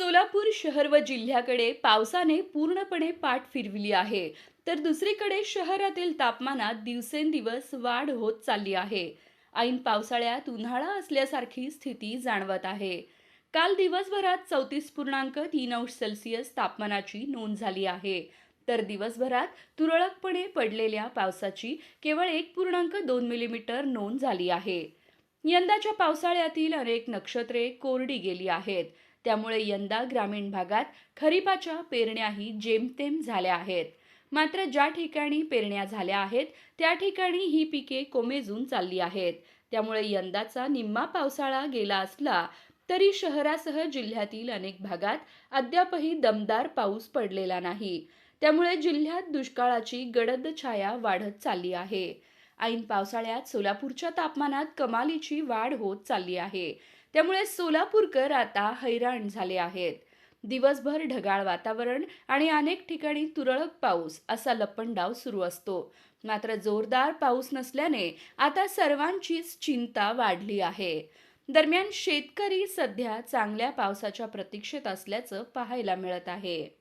सोलापूर शहर व जिल्ह्याकडे पावसाने पूर्णपणे पाठ फिरविली आहे, तर दुसरीकडे शहरातील तापमानात दिवसेंदिवस वाढ होत चालली आहे. ऐन पावसाळ्यात उन्हाळा असल्यासारखी स्थिती जाणवत आहे. काल दिवसभरात 34.3 अंश सेल्सिअस तापमानाची नोंद झाली आहे. तर दिवसभरात तुरळकपणे पडलेल्या पावसाची केवळ 1.2 मिलीमीटर नोंद झाली आहे. यंदाच्या पावसाळ्यातील अनेक नक्षत्रे कोरडी गेली आहेत. त्यामुळे यंदा ग्रामीण भागात खरीपाच्या पेरण्याही जेमतेम झाल्या आहेत. मात्र ज्या ठिकाणी पेरण्या झाल्या आहेत त्या ठिकाणी ही पिके कोमेजून चालली आहेत. त्यामुळे यंदाचा निम्मा पावसाळा गेला असला तरी शहरासह जिल्ह्यातील अनेक भागात अद्यापही दमदार पाऊस पडलेला नाही. त्यामुळे जिल्ह्यात दुष्काळाची गडद छाया वाढत चालली आहे. ऐन पावसाळ्यात सोलापूरच्या तापमानात कमालीची वाढ होत चालली आहे. त्यामुळे सोलापूरकर आता हैराण झाले आहेत. दिवसभर ढगाळ वातावरण आणि अनेक ठिकाणी तुरळक पाऊस असा लपंडाव सुरू असतो. मात्र जोरदार पाऊस नसल्याने आता सर्वांचीच चिंता वाढली आहे. दरम्यान शेतकरी सध्या चांगल्या पावसाच्या प्रतीक्षेत असल्याचं पाहायला मिळत आहे.